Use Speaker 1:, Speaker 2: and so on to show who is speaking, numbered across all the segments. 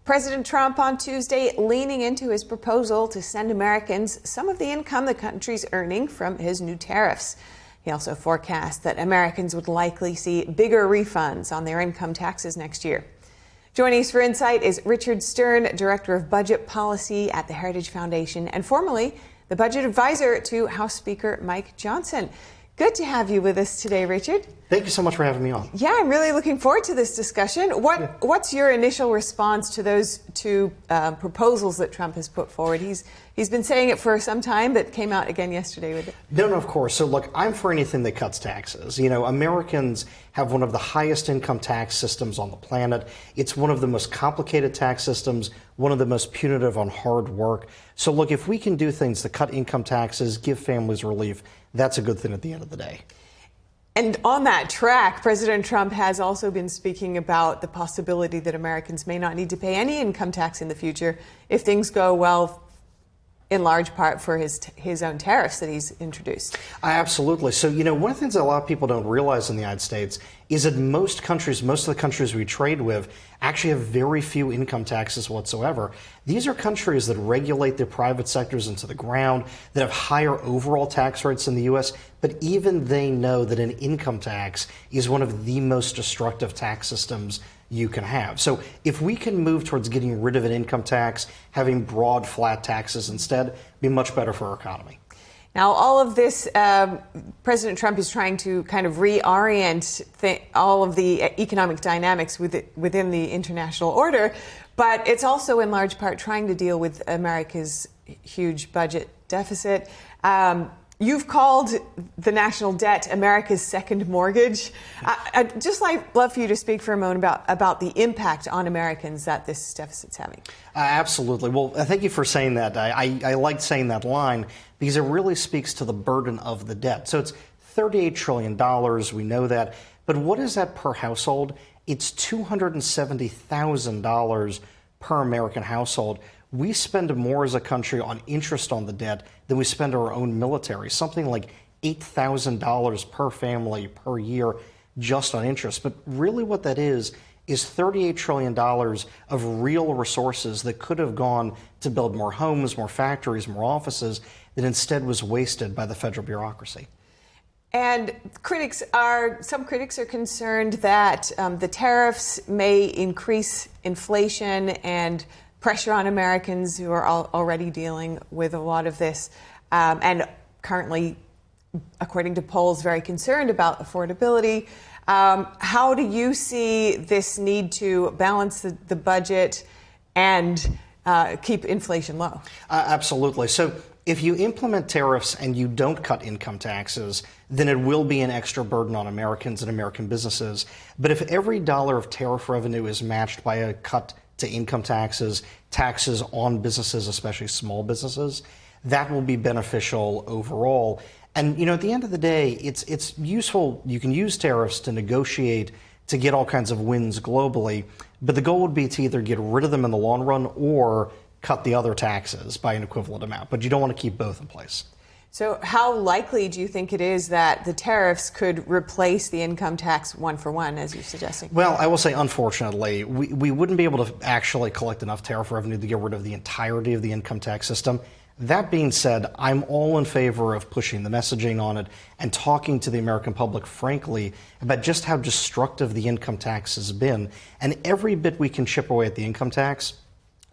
Speaker 1: President Trump on Tuesday leaning into his proposal to send Americans some of the income the country's earning from his new tariffs. He also forecast that Americans would likely see bigger refunds on their income taxes next year. Joining us for Insight is Richard Stern, Director of Budget Policy at the Heritage Foundation and formerly the budget advisor to House Speaker Mike Johnson. Good to have you with us today, Richard.
Speaker 2: Thank you so much for having me on.
Speaker 1: Yeah, I'm really looking forward to this discussion. What's your initial response to those two proposals that Trump has put forward? He's been saying it for some time, but came out again yesterday with it.
Speaker 2: No, of course. So look, I'm for anything that cuts taxes. You know, Americans have one of the highest income tax systems on the planet. It's one of the most complicated tax systems, one of the most punitive on hard work. So look, if we can do things that cut income taxes, give families relief, that's a good thing at the end of the day.
Speaker 1: And on that track, President Trump has also been speaking about the possibility that Americans may not need to pay any income tax in the future if things go well, in large part for his own tariffs that he's introduced.
Speaker 2: Absolutely. So, you know, one of the things that a lot of people don't realize in the United States is that most of the countries we trade with actually have very few income taxes whatsoever. These are countries that regulate their private sectors into the ground, that have higher overall tax rates than the U.S., but even they know that an income tax is one of the most destructive tax systems you can have. So if we can move towards getting rid of an income tax, having broad, flat taxes instead, it'd be much better for our economy.
Speaker 1: Now, all of this, President Trump is trying to kind of reorient all of the economic dynamics within the international order, but it's also in large part trying to deal with America's huge budget deficit. You've called the national debt America's second mortgage. I'd just love for you to speak for a moment about the impact on Americans that this deficit's having.
Speaker 2: Absolutely. Well, thank you for saying that. I liked saying that line because it really speaks to the burden of the debt. So it's $38 trillion. We know that. But what is that per household? It's $270,000 per American household. We spend more as a country on interest on the debt than we spend our own military, something like $8,000 per family per year just on interest. But really what that is $38 trillion of real resources that could have gone to build more homes, more factories, more offices, that instead was wasted by the federal bureaucracy.
Speaker 1: And some critics are concerned that the tariffs may increase inflation and pressure on Americans who are already dealing with a lot of this and currently, according to polls, very concerned about affordability. How do you see this need to balance the budget and keep inflation low?
Speaker 2: Absolutely. So if you implement tariffs and you don't cut income taxes, then it will be an extra burden on Americans and American businesses. But if every dollar of tariff revenue is matched by a cut to income taxes, taxes on businesses, especially small businesses, that will be beneficial overall. And, you know, at the end of the day, it's useful. You can use tariffs to negotiate to get all kinds of wins globally, but the goal would be to either get rid of them in the long run or cut the other taxes by an equivalent amount. But you don't want to keep both in place.
Speaker 1: So how likely do you think it is that the tariffs could replace the income tax one for one, as you're suggesting?
Speaker 2: Well, I will say, unfortunately, we wouldn't be able to actually collect enough tariff revenue to get rid of the entirety of the income tax system. That being said, I'm all in favor of pushing the messaging on it and talking to the American public, frankly, about just how destructive the income tax has been. And every bit we can chip away at the income tax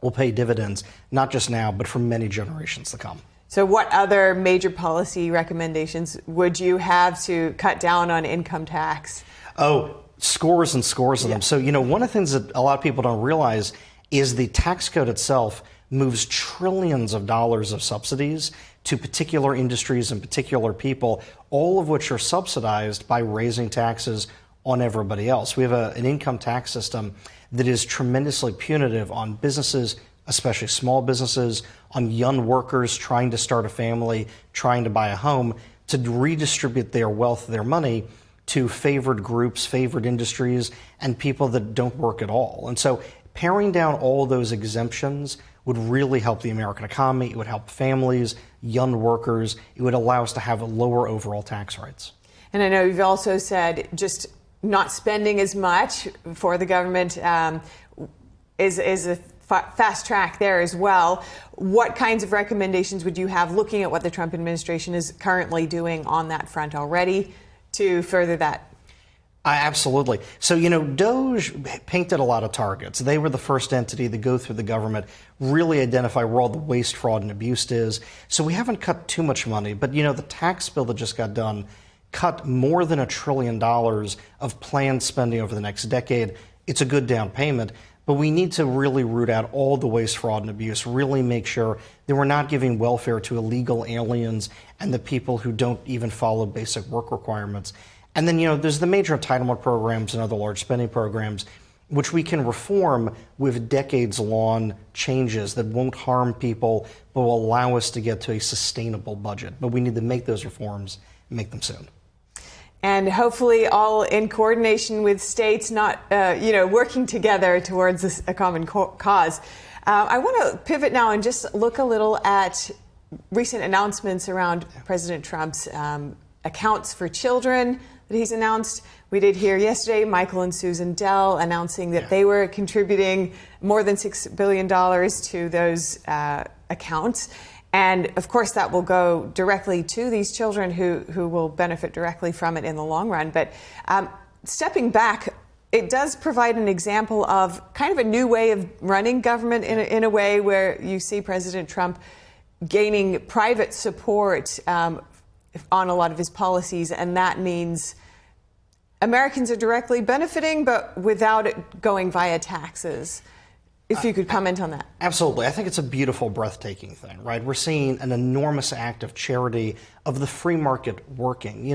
Speaker 2: will pay dividends, not just now, but for many generations to come.
Speaker 1: So what other major policy recommendations would you have to cut down on income tax?
Speaker 2: Oh, scores and scores of them. So, you know, one of the things that a lot of people don't realize is the tax code itself moves trillions of dollars of subsidies to particular industries and particular people, all of which are subsidized by raising taxes on everybody else. We have an income tax system that is tremendously punitive on businesses, especially small businesses, on young workers trying to start a family, trying to buy a home, to redistribute their wealth, their money, to favored groups, favored industries, and people that don't work at all. And so paring down all those exemptions would really help the American economy. It would help families, young workers. It would allow us to have lower overall tax rates.
Speaker 1: And I know you've also said just not spending as much for the government is a fast track there as well. What kinds of recommendations would you have, looking at what the Trump administration is currently doing on that front already, to further that?
Speaker 2: Absolutely. So, DOGE painted a lot of targets. They were the first entity to go through the government, really identify where all the waste, fraud, and abuse is. So we haven't cut too much money. But, the tax bill that just got done cut more than $1 trillion of planned spending over the next decade. It's a good down payment. But we need to really root out all the waste, fraud, and abuse, really make sure that we're not giving welfare to illegal aliens and the people who don't even follow basic work requirements. And then, there's the major entitlement programs and other large spending programs, which we can reform with decades-long changes that won't harm people, but will allow us to get to a sustainable budget. But we need to make those reforms and make them soon.
Speaker 1: And hopefully all in coordination with states, not, working together towards a common cause. I want to pivot now and just look a little at recent announcements around President Trump's accounts for children that he's announced. We did hear yesterday Michael and Susan Dell announcing that they were contributing more than $6 billion to those accounts. And of course, that will go directly to these children who will benefit directly from it in the long run. But stepping back, it does provide an example of kind of a new way of running government in a way where you see President Trump gaining private support on a lot of his policies. And that means Americans are directly benefiting, but without it going via taxes. If you could comment on that.
Speaker 2: Absolutely. I think it's a beautiful, breathtaking thing, right? We're seeing an enormous act of charity, of the free market working.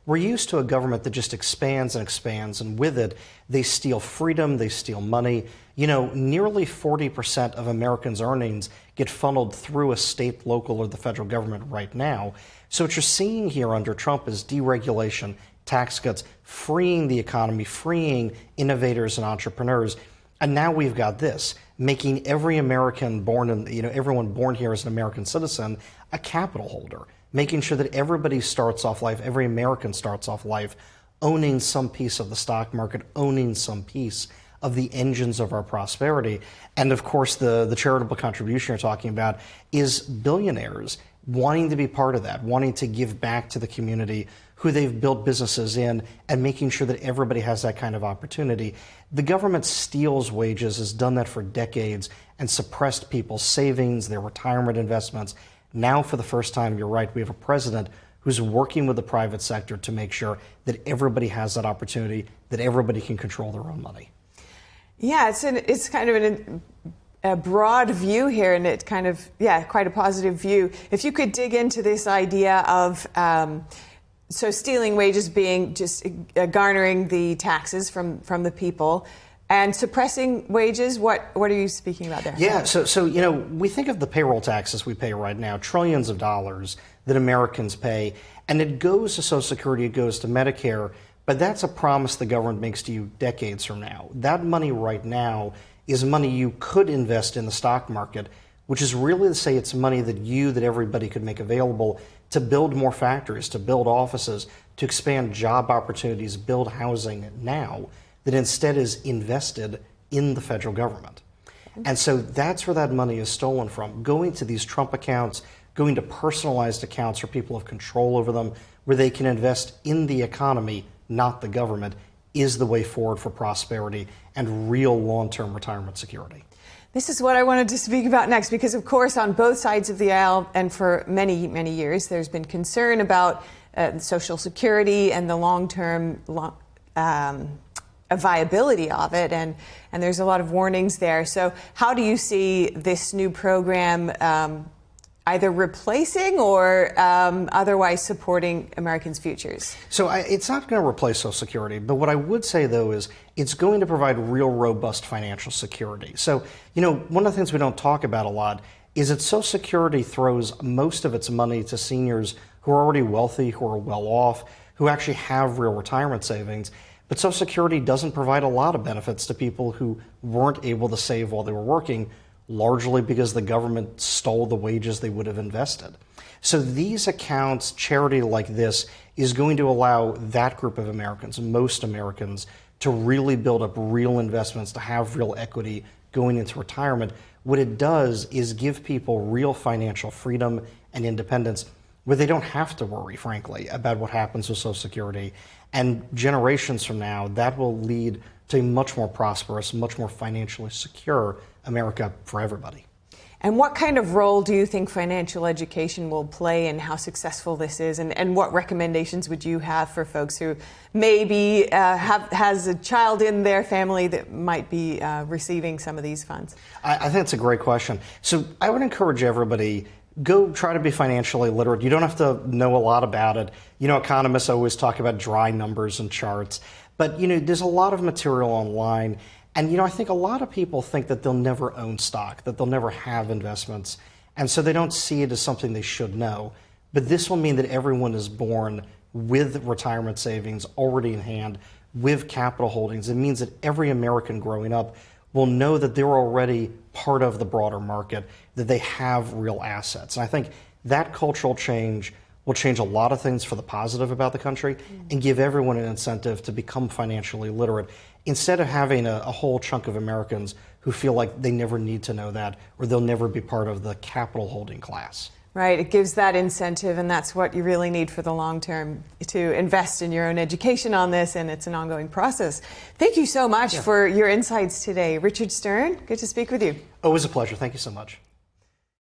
Speaker 2: We're used to a government that just expands and expands, and with it, they steal freedom, they steal money. Nearly 40% of Americans' earnings get funneled through a state, local, or the federal government right now. So what you're seeing here under Trump is deregulation, tax cuts, freeing the economy, freeing innovators and entrepreneurs. And now we've got this, making every American born in, everyone born here as an American citizen, a capital holder, making sure that everybody starts off life, every American starts off life, owning some piece of the stock market, owning some piece of the engines of our prosperity. And of course, the charitable contribution you're talking about is billionaires wanting to be part of that, wanting to give back to the community who they've built businesses in, and making sure that everybody has that kind of opportunity. The government steals wages, has done that for decades, and suppressed people's savings, their retirement investments. Now, for the first time, you're right, we have a president who's working with the private sector to make sure that everybody has that opportunity, that everybody can control their own money. Yeah,
Speaker 1: it's kind of a broad view here, and it kind of, quite a positive view. If you could dig into this idea of so stealing wages being just garnering the taxes from the people, and suppressing wages, what are you speaking about there?
Speaker 2: Yeah, so we think of the payroll taxes we pay right now, trillions of dollars that Americans pay, and it goes to Social Security, it goes to Medicare, but that's a promise the government makes to you decades from now. That money right now is money you could invest in the stock market, which is really to say it's money that everybody could make available to build more factories, to build offices, to expand job opportunities, build housing now, that instead is invested in the federal government. And so that's where that money is stolen from, going to these Trump accounts, going to personalized accounts where people have control over them, where they can invest in the economy, not the government, is the way forward for prosperity and real long-term retirement security.
Speaker 1: This is what I wanted to speak about next, because, of course, on both sides of the aisle, and for many, many years, there's been concern about Social Security and the long-term viability of it, and there's a lot of warnings there. So how do you see this new program either replacing or otherwise supporting Americans' futures?
Speaker 2: So it's not going to replace Social Security, but what I would say, though, is it's going to provide real robust financial security. So, one of the things we don't talk about a lot is that Social Security throws most of its money to seniors who are already wealthy, who are well off, who actually have real retirement savings. But Social Security doesn't provide a lot of benefits to people who weren't able to save while they were working, largely because the government stole the wages they would have invested. So these accounts, charity like this, is going to allow that group of Americans, most Americans, to really build up real investments, to have real equity going into retirement. What it does is give people real financial freedom and independence where they don't have to worry, frankly, about what happens with Social Security. And generations from now, that will lead to a much more prosperous, much more financially secure America for everybody.
Speaker 1: And what kind of role do you think financial education will play in how successful this is? And what recommendations would you have for folks who maybe has a child in their family that might be receiving some of these funds?
Speaker 2: I think it's a great question. So I would encourage everybody, go try to be financially literate. You don't have to know a lot about it. You know, economists always talk about dry numbers and charts. But, you know, there's a lot of material online. And, you know, I think a lot of people think that they'll never own stock, that they'll never have investments. And so they don't see it as something they should know. But this will mean that everyone is born with retirement savings already in hand, with capital holdings. It means that every American growing up will know that they're already part of the broader market, that they have real assets. And I think that cultural change will change a lot of things for the positive about the country and give everyone an incentive to become financially literate, instead of having a whole chunk of Americans who feel like they never need to know that, or they'll never be part of the capital holding class.
Speaker 1: Right, it gives that incentive, and that's what you really need for the long term, to invest in your own education on this, and it's an ongoing process. Thank you so much for your insights today. Richard Stern, good to speak with you.
Speaker 2: Always a pleasure. Thank you so much.